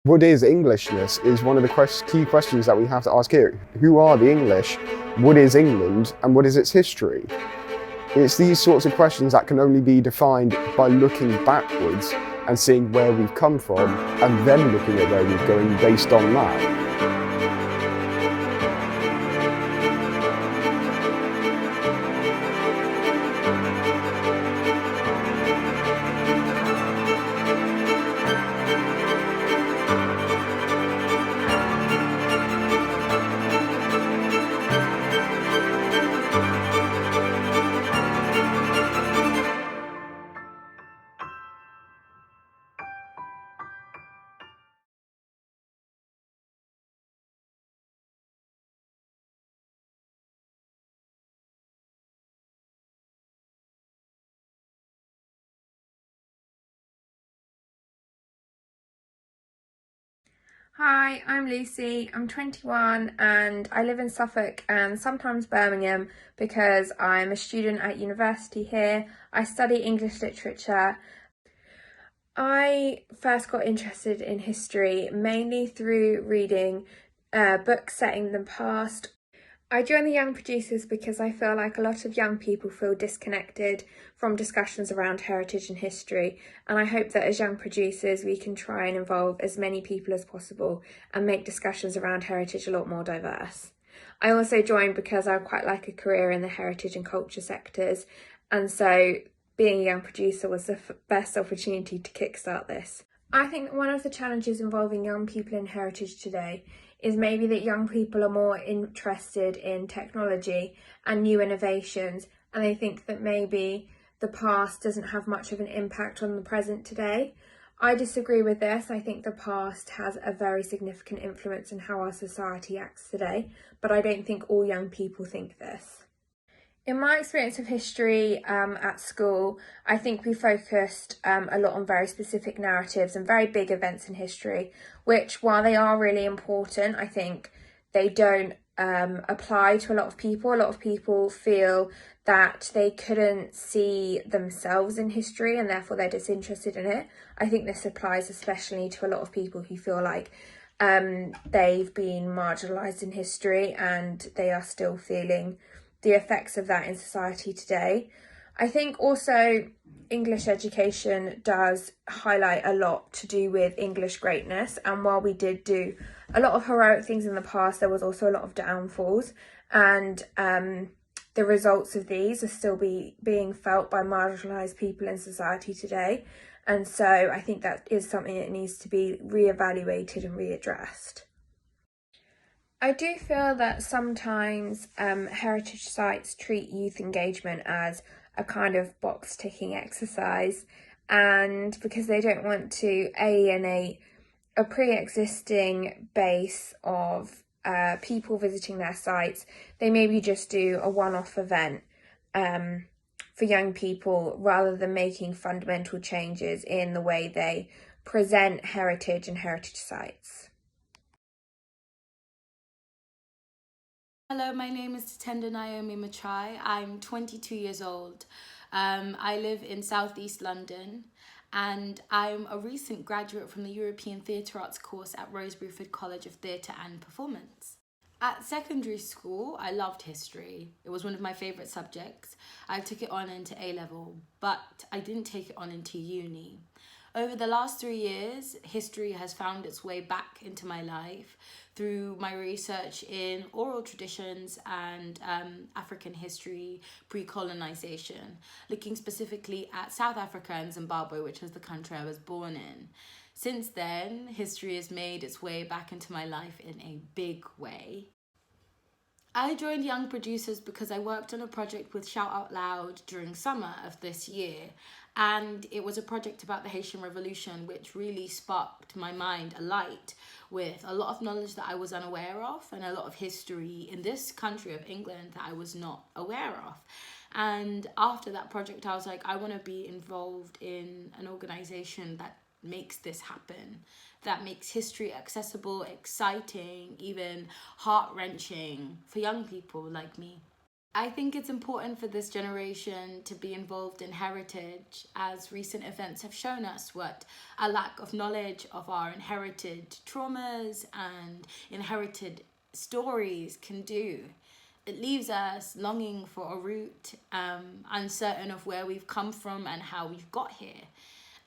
What is Englishness is one of the key questions that we have to ask here. Who are the English? What is England? And what is its history? It's these sorts of questions that can only be defined by looking backwards and seeing where we've come from, and then looking at where we're going based on that. Hi, I'm Lucy, I'm 21 and I live in Suffolk and sometimes Birmingham because I'm a student at university here. I study English literature. I first got interested in history mainly through reading books set in the past. I joined the Young Producers because I feel like a lot of young people feel disconnected from discussions around heritage and history, and I hope that as young producers we can try and involve as many people as possible and make discussions around heritage a lot more diverse. I also joined because I would quite like a career in the heritage and culture sectors, and so being a young producer was the best opportunity to kickstart this. I think that one of the challenges involving young people in heritage today is maybe that young people are more interested in technology and new innovations, and they think that maybe the past doesn't have much of an impact on the present today. I disagree with this. I think the past has a very significant influence in how our society acts today, but I don't think all young people think this. In my experience of history at school, I think we focused a lot on very specific narratives and very big events in history, which, while they are really important, I think they don't apply to a lot of people. A lot of people feel that they couldn't see themselves in history and therefore they're disinterested in it. I think this applies especially to a lot of people who feel like they've been marginalised in history and they are still feeling the effects of that in society today. I think also English education does highlight a lot to do with English greatness, and while we did do a lot of heroic things in the past, there was also a lot of downfalls, and the results of these are still being felt by marginalised people in society today, and so I think that is something that needs to be reevaluated and readdressed. I do feel that sometimes heritage sites treat youth engagement as a kind of box ticking exercise, and because they don't want to alienate a pre-existing base of people visiting their sites, they maybe just do a one-off event for young people rather than making fundamental changes in the way they present heritage and heritage sites. Hello, my name is Tatenda Naomi Machai. I'm 22 years old. I live in southeast London and I'm a recent graduate from the European Theatre Arts course at Rosebruford College of Theatre and Performance. At secondary school, I loved history. It was one of my favourite subjects. I took it on into A level, but I didn't take it on into uni. Over the last 3 years, history has found its way back into my life through my research in oral traditions and African history pre-colonization, looking specifically at South Africa and Zimbabwe, which is the country I was born in. Since then, history has made its way back into my life in a big way. I joined Young Producers because I worked on a project with Shout Out Loud during summer of this year, and it was a project about the Haitian Revolution, which really sparked my mind alight with a lot of knowledge that I was unaware of and a lot of history in this country of England that I was not aware of. And after that project, I was like, I want to be involved in an organisation that makes this happen, that makes history accessible, exciting, even heart-wrenching for young people like me. I think it's important for this generation to be involved in heritage, as recent events have shown us what a lack of knowledge of our inherited traumas and inherited stories can do. It leaves us longing for a root, uncertain of where we've come from and how we've got here.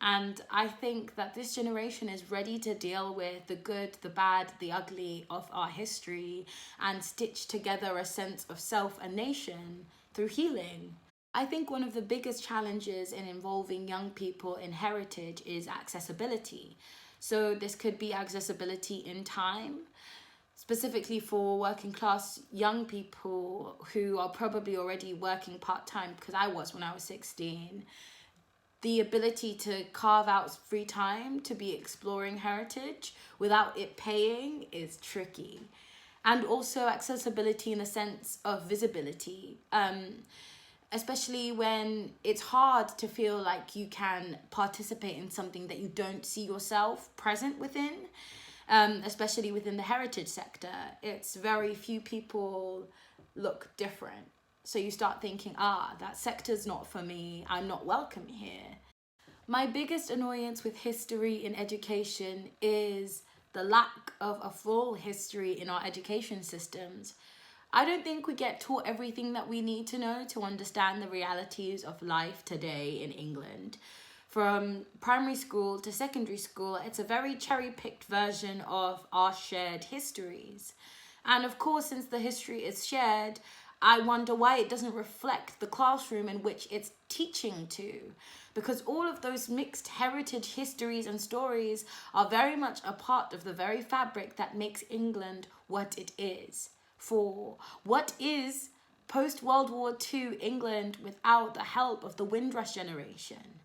And I think that this generation is ready to deal with the good, the bad, the ugly of our history and stitch together a sense of self and nation through healing. I think one of the biggest challenges in involving young people in heritage is accessibility. So this could be accessibility in time, specifically for working class young people who are probably already working part-time, because I was when I was 16. The ability to carve out free time to be exploring heritage without it paying is tricky. And also accessibility in the sense of visibility, especially when it's hard to feel like you can participate in something that you don't see yourself present within, especially within the heritage sector. It's very few people look different. So you start thinking, that sector's not for me, I'm not welcome here. My biggest annoyance with history in education is the lack of a full history in our education systems. I don't think we get taught everything that we need to know to understand the realities of life today in England. From primary school to secondary school, it's a very cherry-picked version of our shared histories. And of course, since the history is shared, I wonder why it doesn't reflect the classroom in which it's teaching to. Because all of those mixed heritage histories and stories are very much a part of the very fabric that makes England what it is. For what is post-World War II England without the help of the Windrush generation?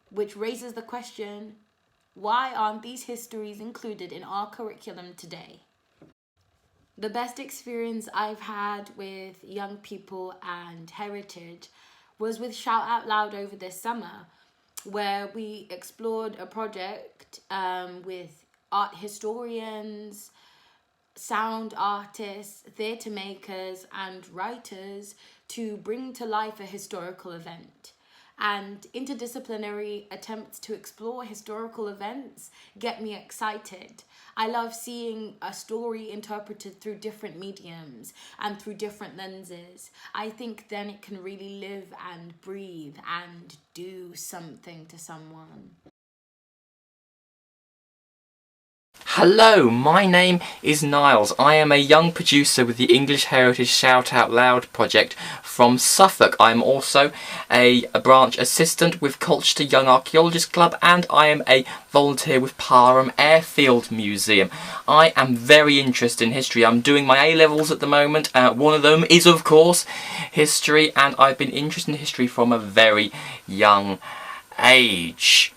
Which raises the question, why aren't these histories included in our curriculum today? The best experience I've had with young people and heritage was with Shout Out Loud over this summer, where we explored a project with art historians, sound artists, theatre makers and writers to bring to life a historical event. And interdisciplinary attempts to explore historical events get me excited. I love seeing a story interpreted through different mediums and through different lenses. I think then it can really live and breathe and do something to someone. Hello, my name is Niles. I am a young producer with the English Heritage Shout Out Loud project from Suffolk. I'm also a branch assistant with Colchester Young Archaeologists Club, and I am a volunteer with Parham Airfield Museum. I am very interested in history. I'm doing my A-levels at the moment. One of them is, of course, history, and I've been interested in history from a very young age.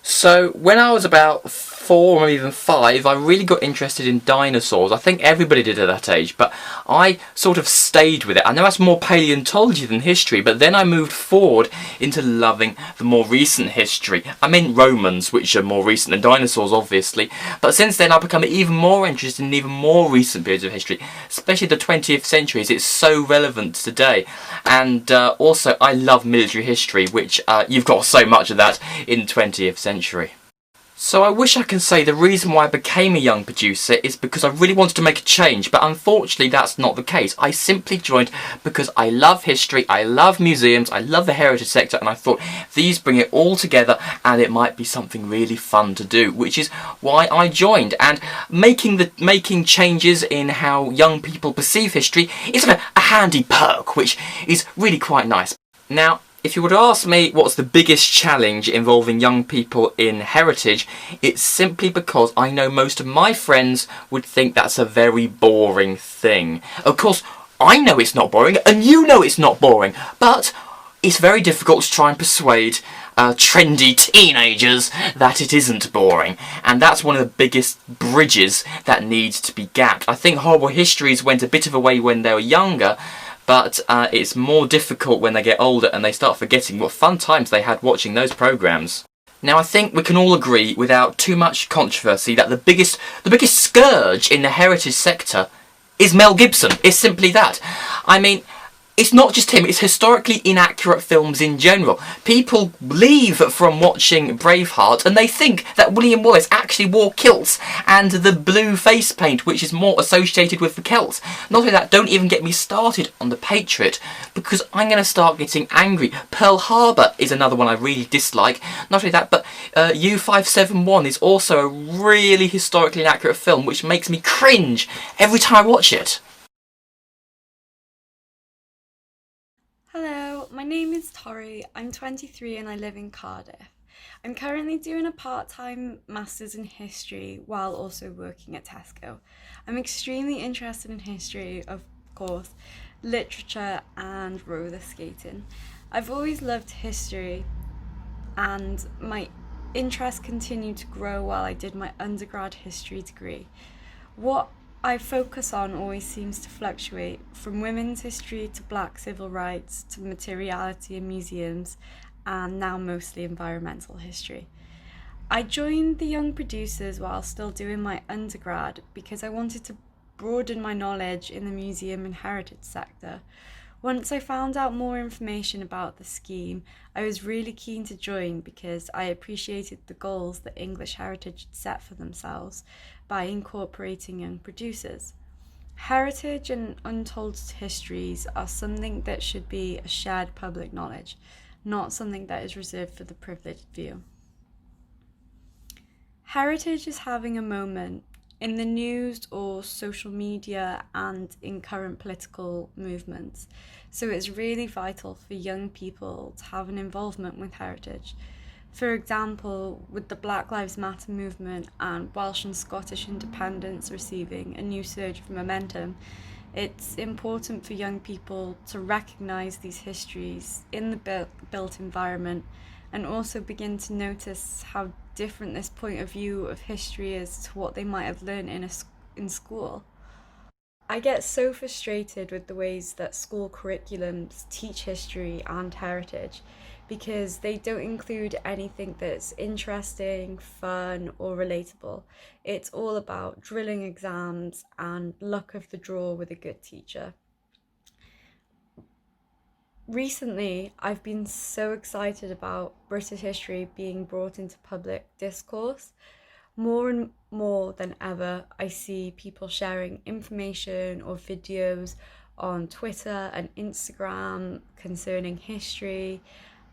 So when I was about 4 or even 5, I really got interested in dinosaurs. I think everybody did at that age, but I sort of stayed with it. I know that's more paleontology than history, but then I moved forward into loving the more recent history. I mean Romans, which are more recent than dinosaurs, obviously, but since then I've become even more interested in even more recent periods of history, especially the 20th century, as it's so relevant today. And also I love military history, which you've got so much of that in the 20th century. So I wish I can say the reason why I became a young producer is because I really wanted to make a change, but unfortunately that's not the case. I simply joined because I love history, I love museums, I love the heritage sector, and I thought these bring it all together and it might be something really fun to do, which is why I joined. And making changes in how young people perceive history is a handy perk, which is really quite nice. Now, if you were to ask me what's the biggest challenge involving young people in heritage, it's simply because I know most of my friends would think that's a very boring thing. Of course, I know it's not boring, and you know it's not boring, but it's very difficult to try and persuade trendy teenagers that it isn't boring. And that's one of the biggest bridges that needs to be gapped. I think horrible histories went a bit of a way when they were younger, but it's more difficult when they get older and they start forgetting what fun times they had watching those programmes. Now I think we can all agree without too much controversy that the biggest scourge in the heritage sector is Mel Gibson. It's simply that. I mean, it's not just him, it's historically inaccurate films in general. People leave from watching Braveheart and they think that William Wallace actually wore kilts and the blue face paint, which is more associated with the Celts. Not only that, don't even get me started on The Patriot, because I'm going to start getting angry. Pearl Harbor is another one I really dislike. Not only that, but U-571 is also a really historically inaccurate film, which makes me cringe every time I watch it. Hello, my name is Tori, I'm 23 and I live in Cardiff. I'm currently doing a part-time Masters in History while also working at Tesco. I'm extremely interested in history, of course, literature and roller skating. I've always loved history and my interest continued to grow while I did my undergrad history degree. What I focus on always seems to fluctuate, from women's history to black civil rights to materiality in museums, and now mostly environmental history. I joined the Young Producers while still doing my undergrad because I wanted to broaden my knowledge in the museum and heritage sector. Once I found out more information about the scheme, I was really keen to join because I appreciated the goals that English Heritage had set for themselves by incorporating young producers. Heritage and untold histories are something that should be a shared public knowledge, not something that is reserved for the privileged few. Heritage is having a moment in the news or social media and in current political movements. So it's really vital for young people to have an involvement with heritage. For example, with the Black Lives Matter movement and Welsh and Scottish independence receiving a new surge of momentum, it's important for young people to recognise these histories in the built environment and also begin to notice how different this point of view of history is to what they might have learned in school. I get so frustrated with the ways that school curriculums teach history and heritage because they don't include anything that's interesting, fun, or relatable. It's all about drilling exams and luck of the draw with a good teacher. Recently, I've been so excited about British history being brought into public discourse. More and more than ever, I see people sharing information or videos on Twitter and Instagram concerning history.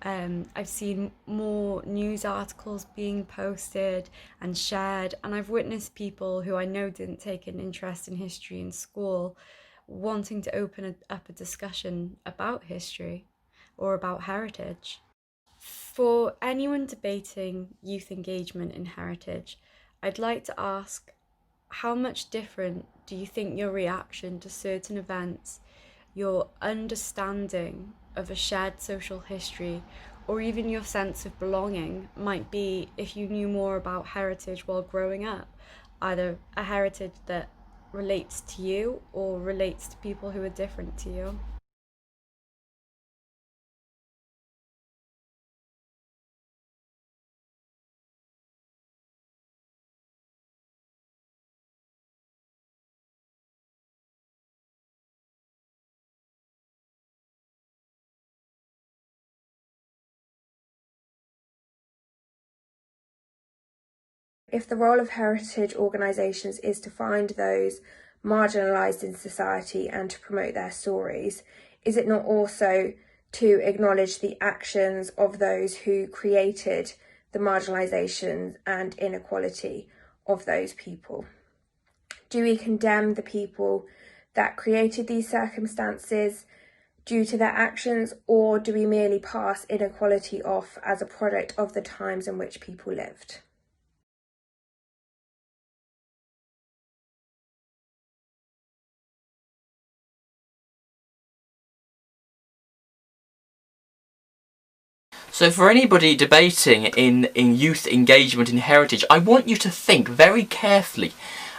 I've seen more news articles being posted and shared, and I've witnessed people who I know didn't take an interest in history in school wanting to open up a discussion about history or about heritage. For anyone debating youth engagement in heritage, I'd like to ask, how much different do you think your reaction to certain events, your understanding of a shared social history, or even your sense of belonging might be if you knew more about heritage while growing up, either a heritage that relates to you or relates to people who are different to you? If the role of heritage organisations is to find those marginalised in society and to promote their stories, is it not also to acknowledge the actions of those who created the marginalisation and inequality of those people? Do we condemn the people that created these circumstances due to their actions, or do we merely pass inequality off as a product of the times in which people lived? So for anybody debating in youth engagement in heritage, I want you to think very carefully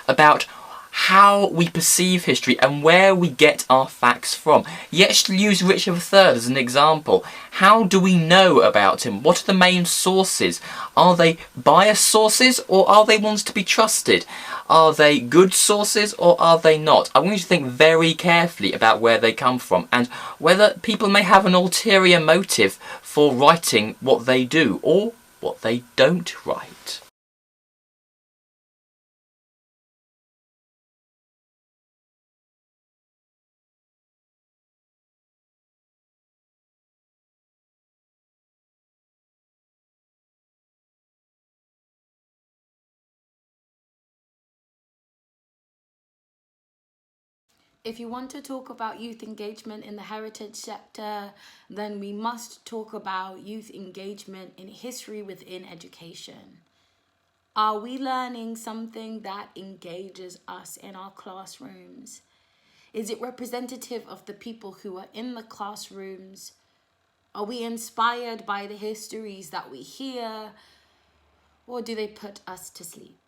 about how we perceive history and where we get our facts from. Let's use Richard III as an example. How do we know about him? What are the main sources? Are they biased sources or are they ones to be trusted? Are they good sources or are they not? I want you to think very carefully about where they come from and whether people may have an ulterior motive for writing what they do or what they don't write. If you want to talk about youth engagement in the Heritage Chapter, then we must talk about youth engagement in history within education. Are we learning something that engages us in our classrooms? Is it representative of the people who are in the classrooms? Are we inspired by the histories that we hear? Or do they put us to sleep?